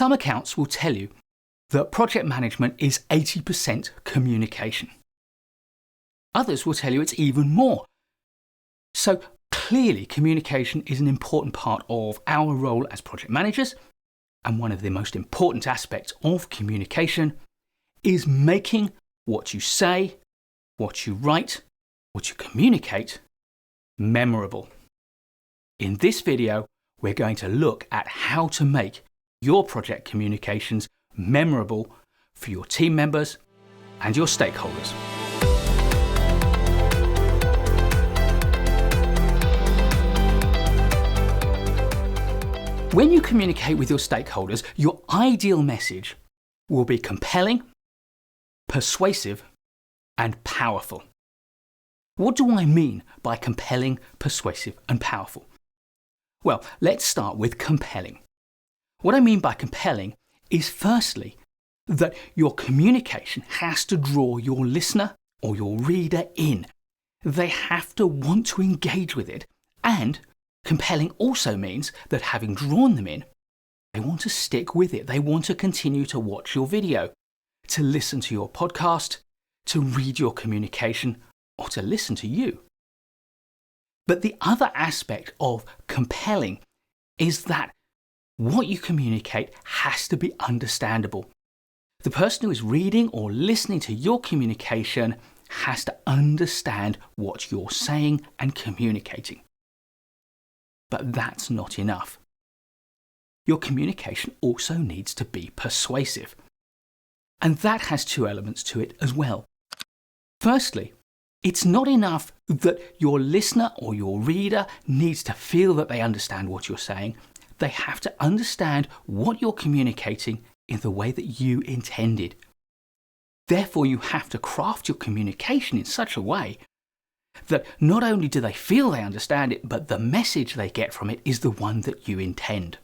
Some accounts will tell you that project management is 80% communication. Others will tell you it's even more. So clearly, communication is an important part of our role as project managers, and one of the most important aspects of communication is making what you say, what you write, what you communicate memorable. In this video, we're going to look at how to make your project communications memorable for your team members and your stakeholders. When you communicate with your stakeholders, your ideal message will be compelling, persuasive, and powerful. What do I mean by compelling, persuasive, and powerful? Well, let's start with compelling. What I mean by compelling is firstly that your communication has to draw your listener or your reader in. They have to want to engage with it, and compelling also means that having drawn them in, they want to stick with it. They want to continue to watch your video, to listen to your podcast, to read your communication, or to listen to you. But the other aspect of compelling is that what you communicate has to be understandable. The person who is reading or listening to your communication has to understand what you're saying and communicating. But that's not enough. Your communication also needs to be persuasive. And that has two elements to it as well. Firstly, it's not enough that your listener or your reader needs to feel that they understand what you're saying. They have to understand what you're communicating in the way that you intended. Therefore, you have to craft your communication in such a way that not only do they feel they understand it, but the message they get from it is the one that you intend.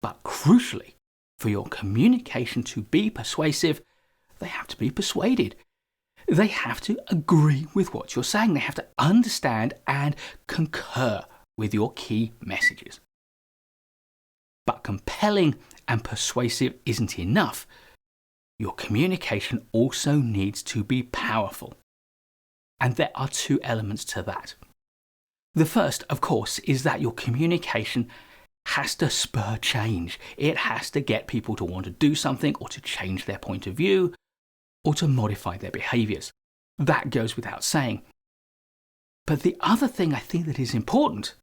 But crucially, for your communication to be persuasive, they have to be persuaded. They have to agree with what you're saying. They have to understand and concur with your key messages. But compelling and persuasive isn't enough. Your communication also needs to be powerful. And there are two elements to that. The first, of course, is that your communication has to spur change. It has to get people to want to do something or to change their point of view or to modify their behaviours. That goes without saying. But the other thing I think that is important,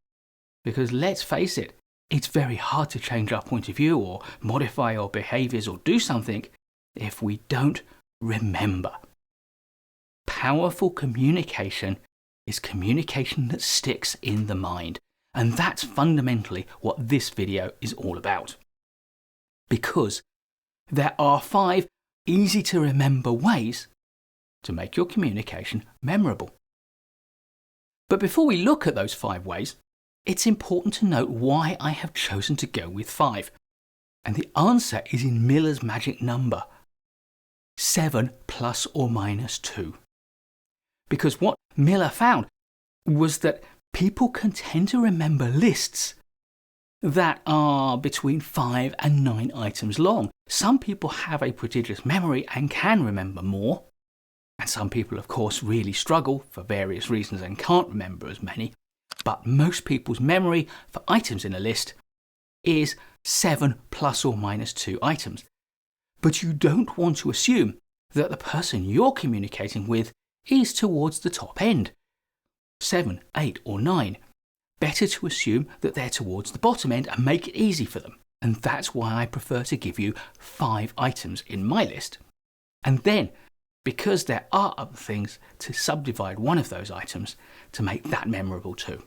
because let's face it, it's very hard to change our point of view or modify our behaviours or do something if we don't remember. Powerful communication is communication that sticks in the mind. And that's fundamentally what this video is all about. Because there are 5 easy to remember ways to make your communication memorable. But before we look at those 5 ways, it's important to note why I have chosen to go with 5. And the answer is in Miller's magic number, 7 plus or minus 2. Because what Miller found was that people can tend to remember lists that are between 5 and 9 items long. Some people have a prodigious memory and can remember more. And some people, of course, really struggle for various reasons and can't remember as many. But most people's memory for items in a list is 7 plus or minus 2 items. But you don't want to assume that the person you're communicating with is towards the top end, 7, 8 or 9. Better to assume that they're towards the bottom end and make it easy for them. And that's why I prefer to give you 5 items in my list. And then, because there are other things, to subdivide one of those items to make that memorable too.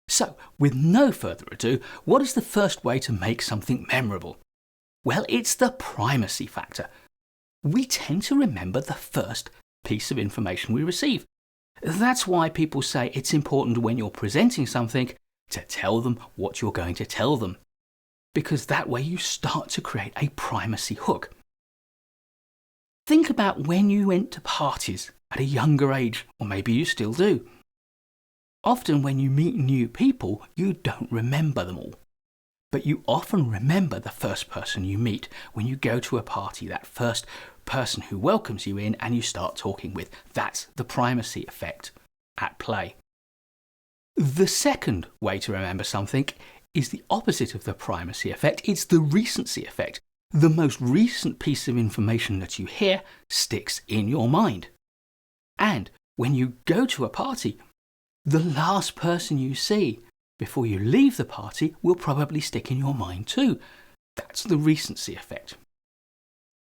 So, with no further ado, what is the first way to make something memorable? Well, it's the primacy factor. We tend to remember the first piece of information we receive. That's why people say it's important when you're presenting something to tell them what you're going to tell them, because that way you start to create a primacy hook. Think about when you went to parties at a younger age, or maybe you still do. Often when you meet new people, you don't remember them all. but you often remember the first person you meet when you go to a party, that first person who welcomes you in and you start talking with. That's the primacy effect at play. The second way to remember something is the opposite of the primacy effect. It's the recency effect. The most recent piece of information that you hear sticks in your mind. And when you go to a party, the last person you see before you leave the party will probably stick in your mind too. That's the recency effect.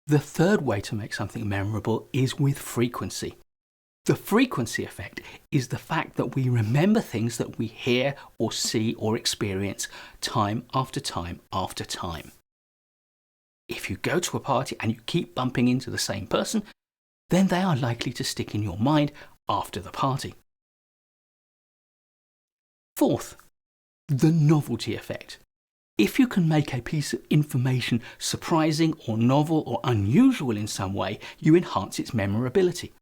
The third way to make something memorable is with frequency. The frequency effect is the fact that we remember things that we hear or see or experience time after time after time. If you go to a party and you keep bumping into the same person, then they are likely to stick in your mind after the party. Fourth, the novelty effect. If you can make a piece of information surprising or novel or unusual in some way, you enhance its memorability.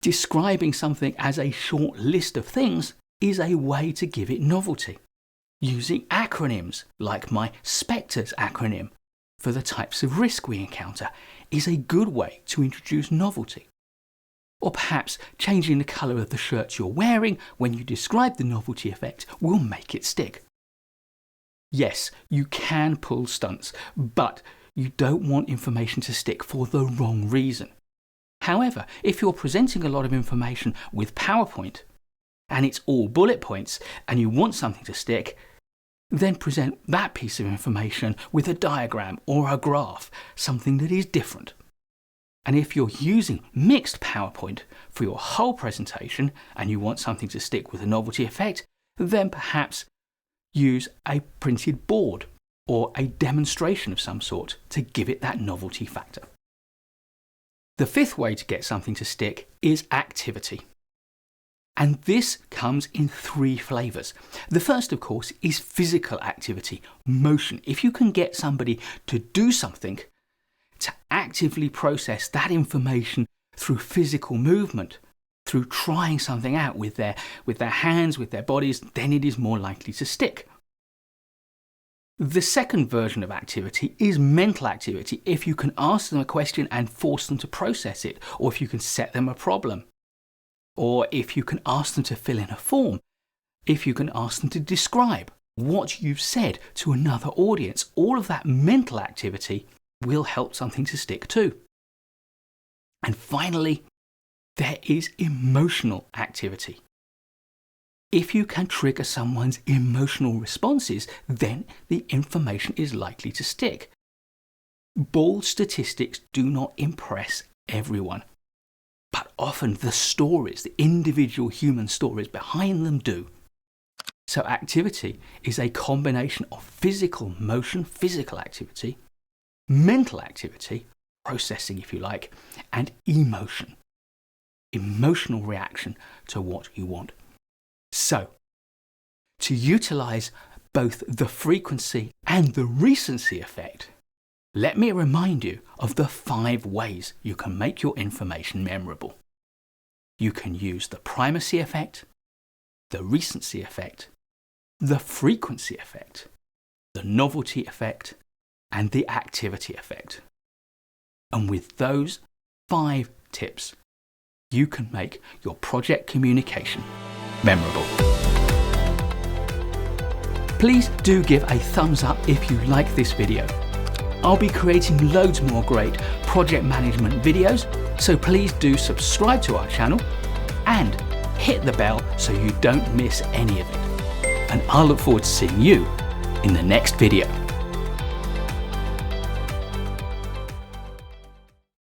Describing something as a short list of things is a way to give it novelty. Using acronyms, like my SPECTRES acronym, for the types of risk we encounter is a good way to introduce novelty. Or perhaps changing the colour of the shirt you're wearing when you describe the novelty effect will make it stick. Yes, you can pull stunts, but you don't want information to stick for the wrong reason. However, if you're presenting a lot of information with PowerPoint and it's all bullet points and you want something to stick, then present that piece of information with a diagram or a graph, something that is different. And if you're using mixed PowerPoint for your whole presentation and you want something to stick with a novelty effect, then perhaps use a printed board or a demonstration of some sort to give it that novelty factor. The fifth way to get something to stick is activity. And this comes in three flavours. The first, of course, is physical activity, motion. If you can get somebody to do something, to actively process that information through physical movement, through trying something out with their hands, with their bodies, then it is more likely to stick. The second version of activity is mental activity. If you can ask them a question and force them to process it, or if you can set them a problem, or if you can ask them to fill in a form, if you can ask them to describe what you've said to another audience, all of that mental activity will help something to stick too. And finally, there is emotional activity. If you can trigger someone's emotional responses, then the information is likely to stick. Bald statistics do not impress everyone, but often the stories, the individual human stories behind them do. So activity is a combination of physical motion, physical activity, mental activity, processing if you like, and emotion, emotional reaction to what you want. So, to utilise both the frequency and the recency effect, let me remind you of the 5 ways you can make your information memorable. You can use the primacy effect, the recency effect, the frequency effect, the novelty effect, and the activity effect. And with those 5 tips, you can make your project communication memorable. Please do give a thumbs up if you like this video. I'll be creating loads more great project management videos, so please do subscribe to our channel and hit the bell so you don't miss any of it. And I'll look forward to seeing you in the next video.